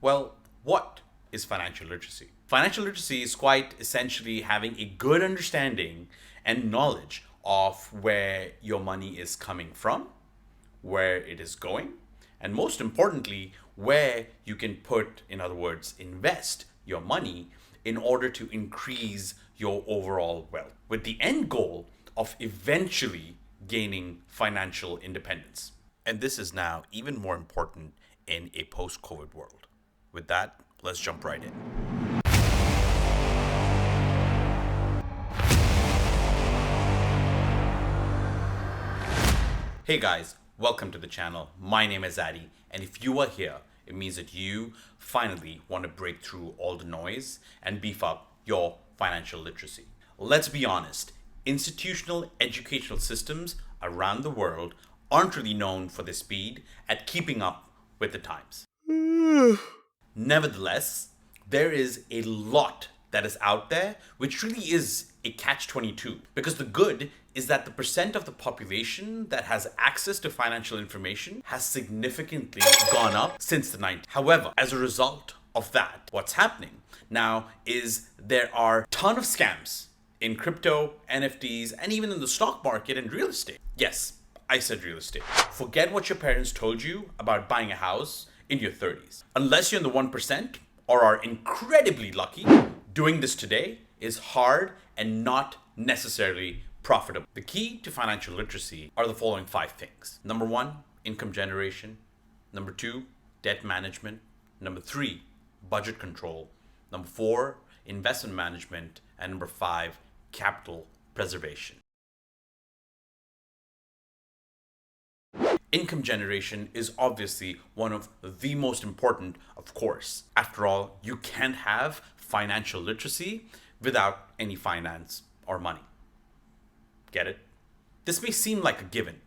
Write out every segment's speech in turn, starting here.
Well, what is financial literacy? Financial literacy is quite essentially having a good understanding and knowledge of where your money is coming from, where it is going, and most importantly, where you can put, in other words, invest your money in order to increase your overall wealth, with the end goal of eventually gaining financial independence. And this is now even more important in a post COVID world. With that, let's jump right in. Hey guys, welcome to the channel. My name is Addy, and if you are here, it means that you finally want to break through all the noise and beef up your financial literacy. Let's be honest, institutional educational systems around the world aren't really known for their speed at keeping up with the times. Nevertheless, there is a lot that is out there which really is a catch-22, because the good is that the percent of the population that has access to financial information has significantly gone up since the 90s. However, as a result of that, what's happening now is there are a ton of scams in crypto, NFTs, and even in the stock market and real estate. Yes, I said real estate. Forget what your parents told you about buying a house in your 30s. Unless you're in the 1% or are incredibly lucky, doing this today is hard and not necessarily profitable. The key to financial literacy are the following 5 things. Number 1, income generation. Number 2, debt management. Number 3, budget control. Number 4, investment management. And number 5, capital preservation. Income generation is obviously one of the most important, of course. After all, you can't have financial literacy without any finance or money. Get it? This may seem like a given,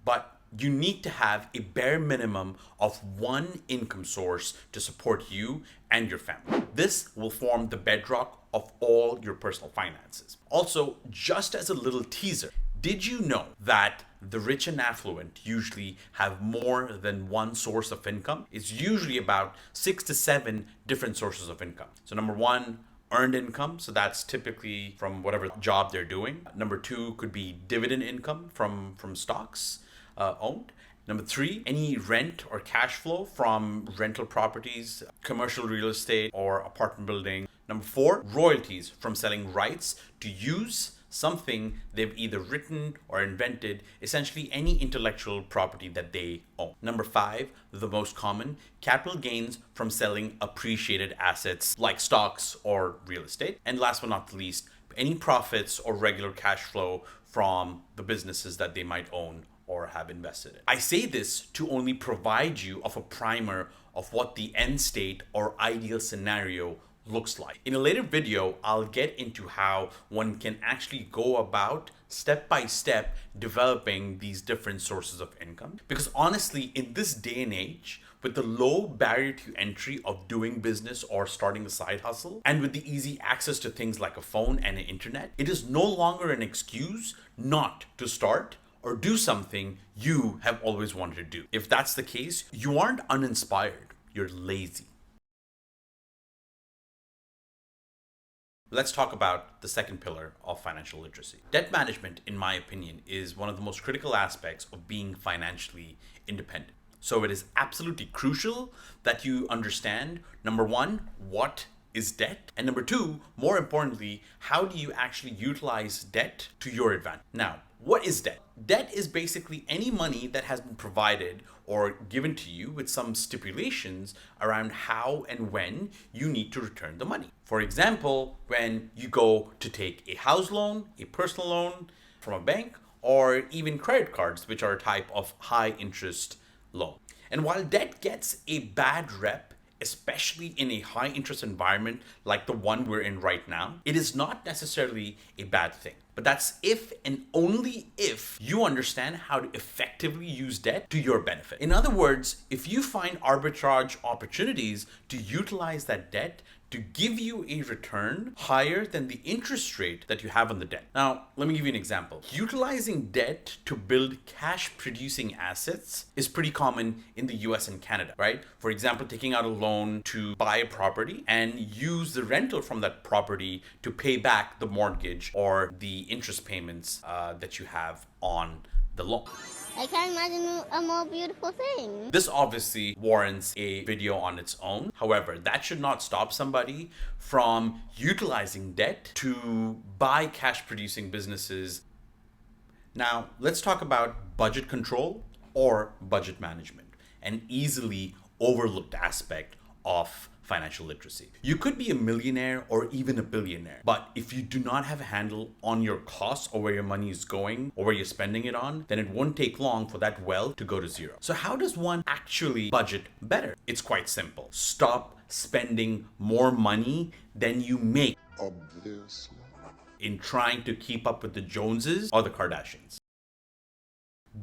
but you need to have a bare minimum of one income source to support you and your family. This will form the bedrock of all your personal finances. Also, just as a little teaser, did you know that the rich and affluent usually have more than one source of income? It's usually about 6 to 7 different sources of income. So number 1, earned income. So that's typically from whatever job they're doing. Number 2 could be dividend income from stocks owned. Number 3, any rent or cash flow from rental properties, commercial real estate, or apartment building. Number 4, royalties from selling rights to use something they've either written or invented, essentially any intellectual property that they own. Number 5, the most common, capital gains from selling appreciated assets like stocks or real estate. And last but not the least, any profits or regular cash flow from the businesses that they might own or have invested in. I say this to only provide you of a primer of what the end state or ideal scenario looks like. In a later video, I'll get into how one can actually go about step by step developing these different sources of income. Because honestly, in this day and age, with the low barrier to entry of doing business or starting a side hustle, and with the easy access to things like a phone and an internet, it is no longer an excuse not to start or do something you have always wanted to do. If that's the case, you aren't uninspired, you're lazy. Let's talk about the second pillar of financial literacy. Debt management, in my opinion, is one of the most critical aspects of being financially independent. So it is absolutely crucial that you understand, number 1, what is debt? And number 2, more importantly, how do you actually utilize debt to your advantage? Now, what is debt? Debt is basically any money that has been provided or given to you with some stipulations around how and when you need to return the money. For example, when you go to take a house loan, a personal loan from a bank, or even credit cards, which are a type of high interest loan. And while debt gets a bad rep, especially in a high interest environment like the one we're in right now, it is not necessarily a bad thing. But that's if and only if you understand how to effectively use debt to your benefit. In other words, if you find arbitrage opportunities to utilize that debt to give you a return higher than the interest rate that you have on the debt. Now, let me give you an example. Utilizing debt to build cash producing assets is pretty common in the US and Canada, right? For example, taking out a loan to buy a property and use the rental from that property to pay back the mortgage or the interest payments that you have on the loan. I can't imagine a more beautiful thing. This obviously warrants a video on its own. However, that should not stop somebody from utilizing debt to buy cash producing businesses. Now, let's talk about budget control or budget management, an easily overlooked aspect of financial literacy. You could be a millionaire or even a billionaire, but if you do not have a handle on your costs or where your money is going or where you're spending it on, then it won't take long for that well to go to zero. So how does one actually budget better? It's quite simple. Stop spending more money than you make. Obviously. In trying to keep up with the Joneses or the Kardashians.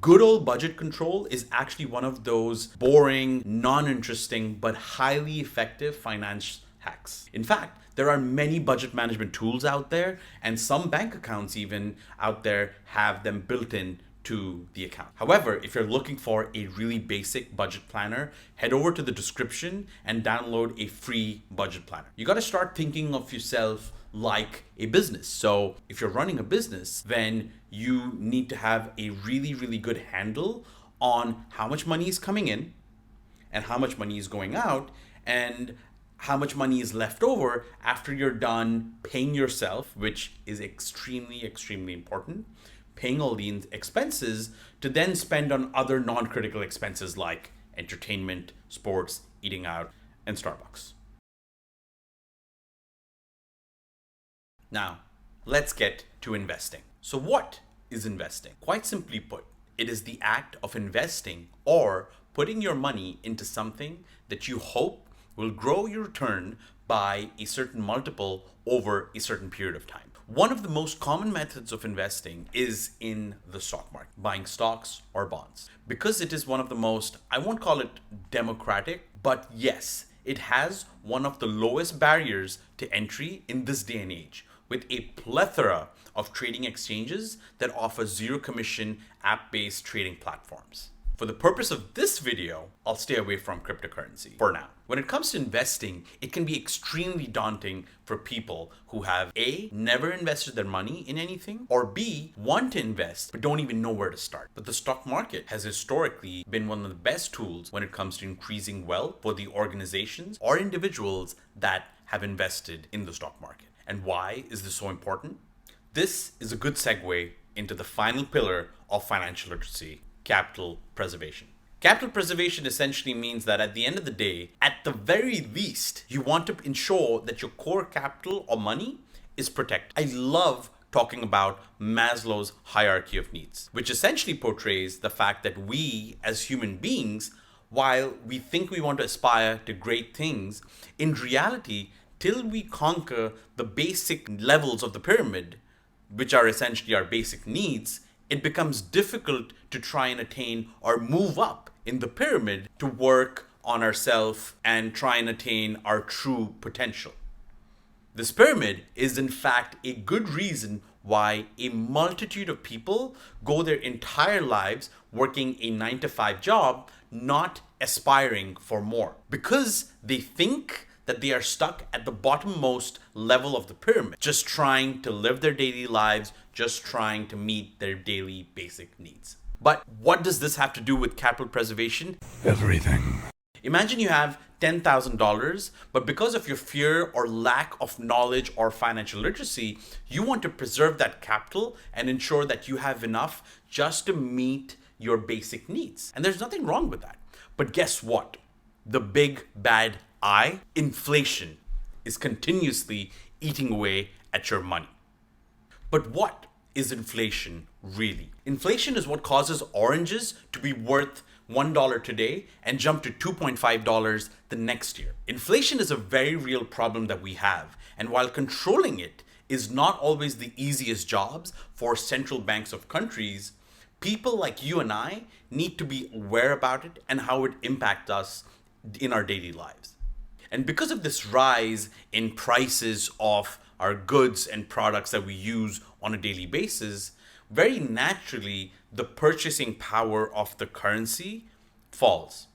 Good old budget control is actually one of those boring, non-interesting, but highly effective finance hacks. In fact, there are many budget management tools out there, and some bank accounts even out there have them built in to the account. However, if you're looking for a really basic budget planner, head over to the description and download a free budget planner. You got to start thinking of yourself like a business. So if you're running a business, then you need to have a really good handle on how much money is coming in and how much money is going out and how much money is left over after you're done paying yourself, which is extremely important, paying all the expenses to then spend on other non-critical expenses like entertainment, sports, eating out, and Starbucks. Now, let's get to investing. So what is investing? Quite simply put, it is the act of investing or putting your money into something that you hope will grow your return by a certain multiple over a certain period of time. One of the most common methods of investing is in the stock market, buying stocks or bonds. Because it is one of the most, I won't call it democratic, but yes, it has one of the lowest barriers to entry in this day and age, with a plethora of trading exchanges that offer zero commission app-based trading platforms. For the purpose of this video, I'll stay away from cryptocurrency for now. When it comes to investing, it can be extremely daunting for people who have A, never invested their money in anything, or B, want to invest but don't even know where to start. But the stock market has historically been one of the best tools when it comes to increasing wealth for the organizations or individuals that have invested in the stock market. And why is this so important? This is a good segue into the final pillar of financial literacy, capital preservation. Capital preservation essentially means that at the end of the day, at the very least, you want to ensure that your core capital or money is protected. I love talking about Maslow's hierarchy of needs, which essentially portrays the fact that we as human beings, while we think we want to aspire to great things, in reality, till we conquer the basic levels of the pyramid, which are essentially our basic needs, it becomes difficult to try and attain or move up in the pyramid to work on ourselves and try and attain our true potential. This pyramid is in fact a good reason why a multitude of people go their entire lives working a 9-to-5 job, not aspiring for more, because they think that they are stuck at the bottommost level of the pyramid, just trying to live their daily lives, just trying to meet their daily basic needs. But what does this have to do with capital preservation? Everything. Imagine you have $10,000, but because of your fear or lack of knowledge or financial literacy, you want to preserve that capital and ensure that you have enough just to meet your basic needs. And there's nothing wrong with that. But guess what? The big bad inflation is continuously eating away at your money. But what is inflation really? Inflation is what causes oranges to be worth $1 today and jump to $2.5 the next year. Inflation is a very real problem that we have, and while controlling it is not always the easiest jobs for central banks of countries, people like you and I need to be aware about it and how it impacts us in our daily lives. And because of this rise in prices of our goods and products that we use on a daily basis, very naturally, the purchasing power of the currency falls.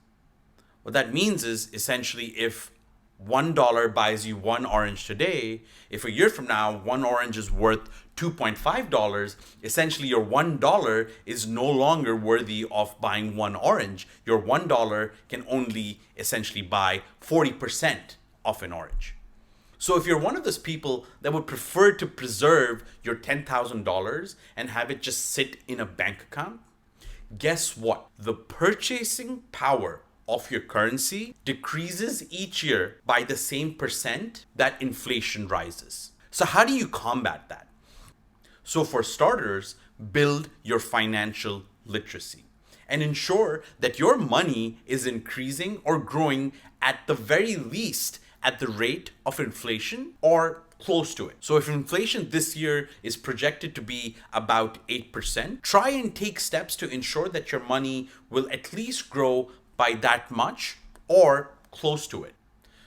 What that means is essentially if $1 buys you one orange today, if a year from now, one orange is worth $2.5, essentially your $1 is no longer worthy of buying one orange. Your $1 can only essentially buy 40% of an orange. So if you're one of those people that would prefer to preserve your $10,000 and have it just sit in a bank account, guess what? The purchasing power of your currency decreases each year by the same percent that inflation rises. So how do you combat that? So for starters, build your financial literacy and ensure that your money is increasing or growing at the very least at the rate of inflation or close to it. So if inflation this year is projected to be about 8%, try and take steps to ensure that your money will at least grow by that much or close to it.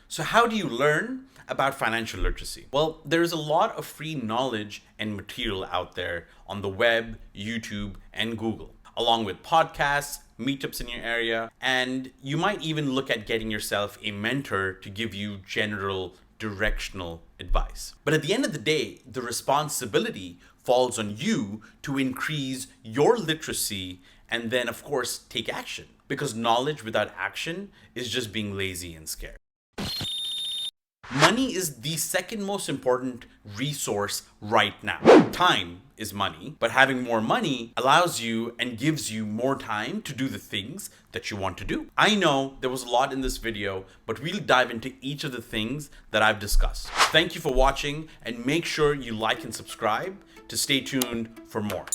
So how do you learn about financial literacy? Well, there's a lot of free knowledge and material out there on the web, YouTube, and Google, along with podcasts, meetups in your area, and you might even look at getting yourself a mentor to give you general directional advice. But at the end of the day, the responsibility falls on you to increase your literacy and then, of course, take action. Because knowledge without action is just being lazy and scared. Money is the second most important resource right now. Time is money, but having more money allows you and gives you more time to do the things that you want to do. I know there was a lot in this video, but we'll dive into each of the things that I've discussed. Thank you for watching, and make sure you like and subscribe to stay tuned for more.